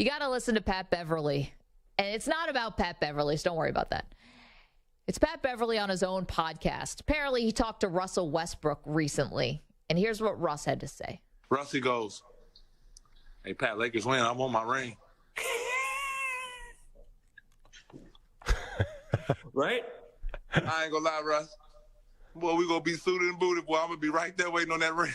You got to listen to Pat Beverly. And it's not about Pat Beverly, so don't worry about that. It's Pat Beverly on his own podcast. Apparently, he talked to Russell Westbrook recently. And here's what Russ had to say. Russie goes, hey, Pat, Lakers win. I want my ring. Right? I ain't gonna lie, Russ. Boy, we gonna be suited and booted, boy. I'm gonna be right there waiting on that ring.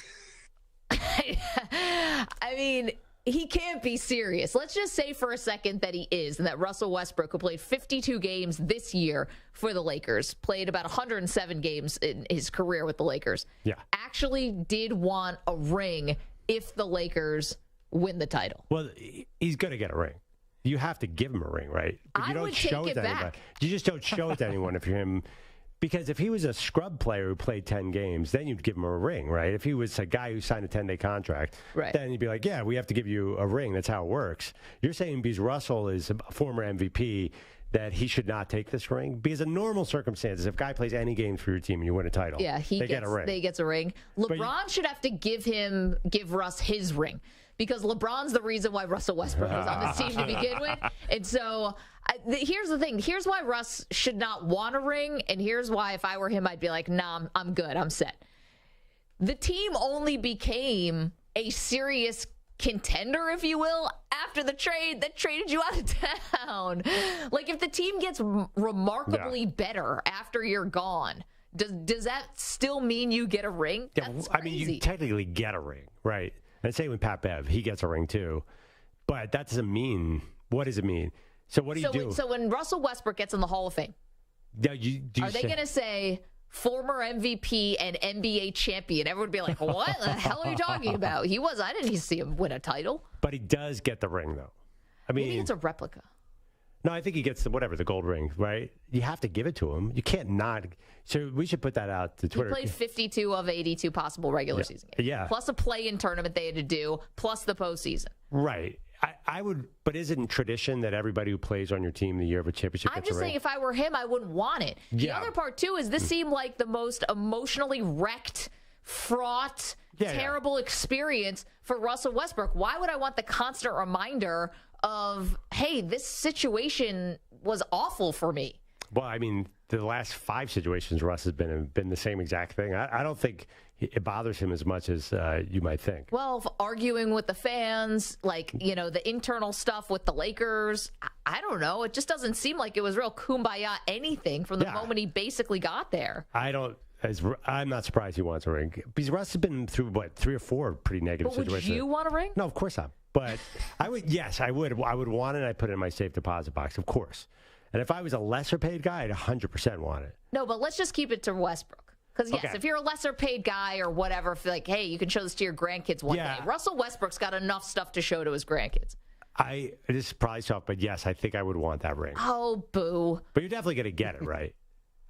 I mean, he can't be serious. Let's just say for a second that he is, and that Russell Westbrook, who played 52 games this year for the Lakers, played about 107 games in his career with the Lakers, actually did want a ring if the Lakers win the title. Well, he's going to get a ring. You have to give him a ring, right? But you don't show it to anybody. You just don't show it to anyone if you're him. Because if he was a scrub player who played 10 games, then you'd give him a ring, right? If he was a guy who signed a 10-day contract, then you'd be like, yeah, we have to give you a ring. That's how it works. You're saying because Russell is a former MVP that he should not take this ring? Because in normal circumstances, if a guy plays any games for your team and you win a title, they get a ring. He gets a ring. LeBron should have to give Russ his ring. Because LeBron's the reason why Russell Westbrook is on this team to begin with. And so here's the thing. Here's why Russ should not want a ring. And here's why if I were him, I'd be like, nah, I'm good. I'm set. The team only became a serious contender, if you will, after the trade that traded you out of town. Like, if the team gets remarkably better after you're gone, does that still mean you get a ring? That's crazy. I mean, you technically get a ring, right? And same with Pat Bev. He gets a ring too. But that doesn't mean, what does it mean? So what do you do? So when Russell Westbrook gets in the Hall of Fame, are they going to say former MVP and NBA champion? Everyone would be like, what the hell are you talking about? I didn't see him win a title. But he does get the ring, though. I mean, maybe it's a replica. No, I think he gets the gold ring, right? You have to give it to him. You can't not. So we should put that out to Twitter. He played 52 of 82 possible regular season games. Yeah. Plus a play-in tournament they had to do, plus the postseason. Right. I would, but isn't it tradition that everybody who plays on your team the year of a championship gets a ring? I'm just saying, if I were him, I wouldn't want it. The other part, too, is this seemed like the most emotionally wrecked, fraught, terrible experience for Russell Westbrook. Why would I want the constant reminder of, hey, this situation was awful for me? Well, I mean, the last 5 situations Russ has been the same exact thing. I don't think it bothers him as much as you might think. Well, arguing with the fans, like, the internal stuff with the Lakers, I don't know. It just doesn't seem like it was real kumbaya anything from the moment he basically got there. I'm not surprised he wants a ring. Because Russ has been through, 3 or 4 pretty negative situations. Would you want a ring? No, of course not. But I would, yes, I would. I would want it, and I'd put it in my safe deposit box, of course. And if I was a lesser paid guy, I'd 100% want it. No, but let's just keep it to Westbrook. Because, yes, if you're a lesser paid guy or whatever, if like, hey, you can show this to your grandkids one day. Russell Westbrook's got enough stuff to show to his grandkids. This is probably soft, but yes, I think I would want that ring. Oh, boo. But you're definitely going to get it, right?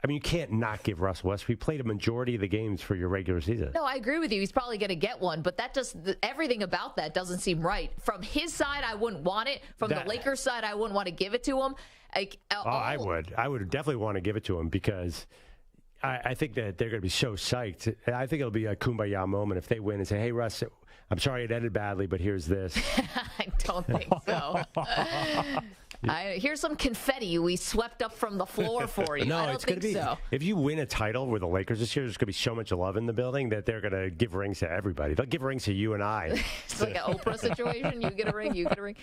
I mean, you can't not give Russell Westbrook. He played a majority of the games for your regular season. No, I agree with you. He's probably going to get one, but that just everything about that doesn't seem right. From his side, I wouldn't want it. From the Lakers side, I wouldn't want to give it to him. I would. I would definitely want to give it to him because I think that they're going to be so psyched. I think it'll be a kumbaya moment if they win and say, hey, Russ, I'm sorry it ended badly, but here's this. I don't think so. Here's some confetti we swept up from the floor for you. No, I don't think so. If you win a title with the Lakers this year, there's going to be so much love in the building that they're going to give rings to everybody. They'll give rings to you and I. It's like an Oprah situation. You get a ring, you get a ring.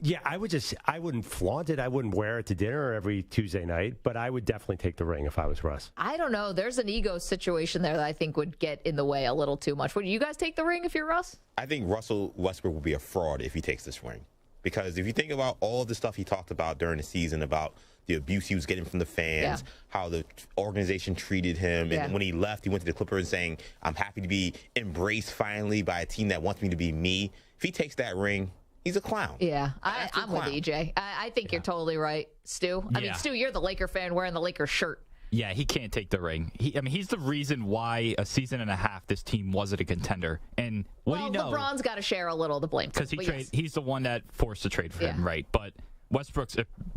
Yeah, I wouldn't flaunt it. I wouldn't wear it to dinner every Tuesday night, but I would definitely take the ring if I was Russ. I don't know. There's an ego situation there that I think would get in the way a little too much. Would you guys take the ring if you're Russ? I think Russell Westbrook will be a fraud if he takes this ring. Because if you think about all the stuff he talked about during the season, about the abuse he was getting from the fans, how the organization treated him, and when he left, he went to the Clippers saying, I'm happy to be embraced finally by a team that wants me to be me. If he takes that ring, he's a clown. Yeah, I'm with EJ. I think you're totally right, Stu. I mean, Stu, you're the Laker fan wearing the Lakers shirt. Yeah, he can't take the ring. He's the reason why a season and a half this team wasn't a contender. And what do you know? LeBron's got to share a little of the blame. Because he's the one that forced the trade for him, right? But Westbrook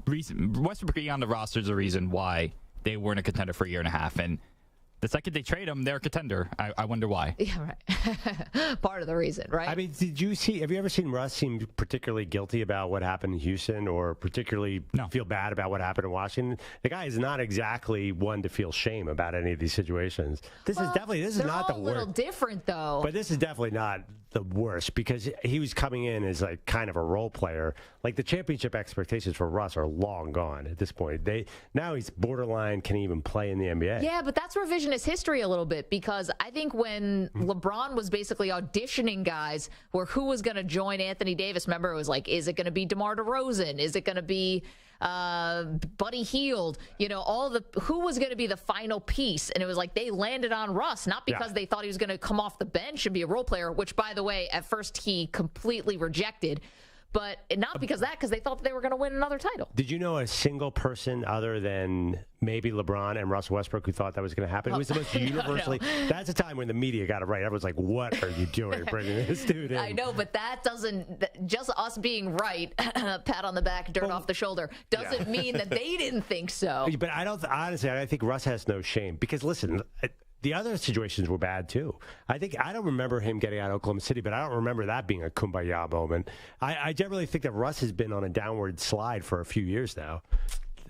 being on the roster is the reason why they weren't a contender for a year and a half. And The second they trade him, they're a contender. I wonder why. Yeah, right. Part of the reason, right? I mean, have you ever seen Russ seem particularly guilty about what happened in Houston or particularly feel bad about what happened in Washington? The guy is not exactly one to feel shame about any of these situations. This is not the worst. They're all a little different, though. But this is definitely not the worst because he was coming in as like kind of a role player. Like the championship expectations for Russ are long gone at this point. Now he's borderline can even play in the NBA. Yeah, but that's revisionist history a little bit because I think when LeBron was basically auditioning guys where who was going to join Anthony Davis, remember it was like, is it going to be DeMar DeRozan? Is it going to be Buddy Hield? You know, who was going to be the final piece? And it was like they landed on Russ, not because they thought he was going to come off the bench and be a role player, which, by the way, at first he completely rejected. But not because they thought that they were going to win another title. Did you know a single person other than maybe LeBron and Russell Westbrook who thought that was going to happen? It was the most universally. No. That's a time when the media got it right. Everyone's like, "What are you doing, bringing this dude in?" I know, but that doesn't just us being right, pat on the back, dirt off the shoulder, doesn't mean that they didn't think so. But I think Russ has no shame because listen. The other situations were bad, too. I don't remember him getting out of Oklahoma City, but I don't remember that being a kumbaya moment. I generally think that Russ has been on a downward slide for a few years now.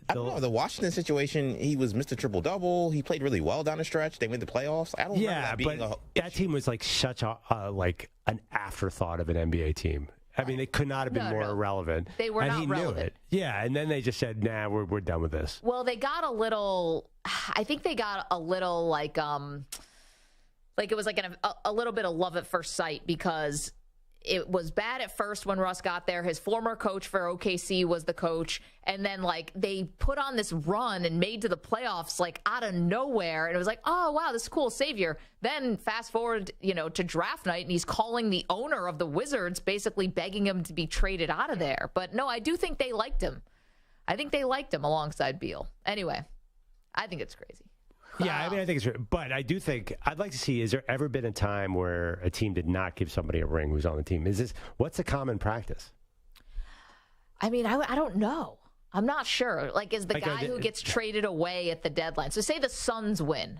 I don't know. The Washington situation, he was Mr. Triple-Double. He played really well down the stretch. They went to the playoffs. I don't remember that being that team was like such like an afterthought of an NBA team. I mean, they could not have been more irrelevant. They were not relevant. Knew it. Yeah, and then they just said, nah, we're done with this. Well, they got a little, I think they got a little like it was like a little bit of love at first sight because it was bad at first when Russ got there. His former coach for OKC was the coach. And then, like, they put on this run and made to the playoffs, like, out of nowhere. And it was like, oh, wow, this is cool, savior. Then fast forward, to draft night, and he's calling the owner of the Wizards, basically begging him to be traded out of there. But, no, I do think they liked him. I think they liked him alongside Beal. Anyway, I think it's crazy. Yeah, I mean, I think it's true. But I do think, I'd like to see, is there ever been a time where a team did not give somebody a ring who's on the team? What's the common practice? I mean, I don't know. I'm not sure. Like, is the guy who gets traded away at the deadline? So say the Suns win,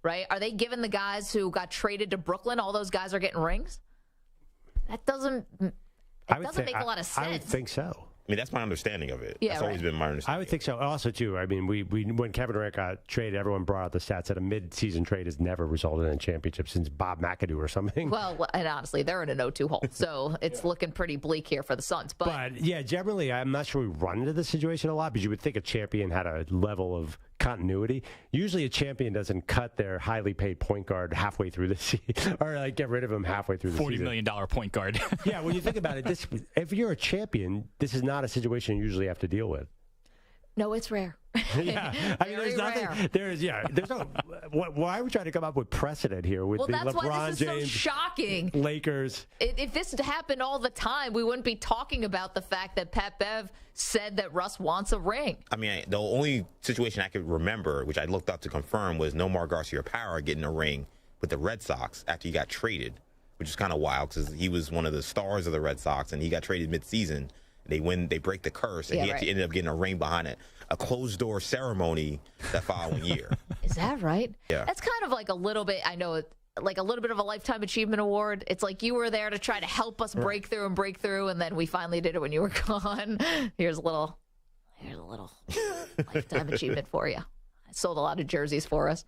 right? Are they giving the guys who got traded to Brooklyn, all those guys are getting rings? That doesn't make a lot of sense. I would think so. I mean, that's my understanding of it. Yeah, that's always been my understanding. I would think so. Also, too, I mean, we when Kevin Durant got traded, everyone brought out the stats that a mid-season trade has never resulted in a championship since Bob McAdoo or something. Well, and honestly, they're in a 0-2 hole, so it's looking pretty bleak here for the Suns. But, yeah, generally, I'm not sure we run into this situation a lot, but you would think a champion had a level of continuity. Usually a champion doesn't cut their highly paid point guard halfway through the season or like get rid of him halfway through the season. $40 million point guard. Yeah, when you think about it, if you're a champion, this is not a situation you usually have to deal with. No, it's rare. Yeah, I mean, there's nothing. There's no. Why are we trying to come up with precedent here with the that's LeBron why this is James, so shocking. Lakers? If this happened all the time, we wouldn't be talking about the fact that Pat Bev said that Russ wants a ring. I mean, the only situation I could remember, which I looked up to confirm, was Nomar Garcia-Parra getting a ring with the Red Sox after he got traded, which is kind of wild because he was one of the stars of the Red Sox and he got traded mid-season. They break the curse, and he actually ended up getting a ring behind it. A closed-door ceremony that following year. Is that right? Yeah. That's kind of like a little bit, I know, like a little bit of a Lifetime Achievement Award. It's like you were there to try to help us break through, and then we finally did it when you were gone. Here's a little Lifetime Achievement for you. I sold a lot of jerseys for us.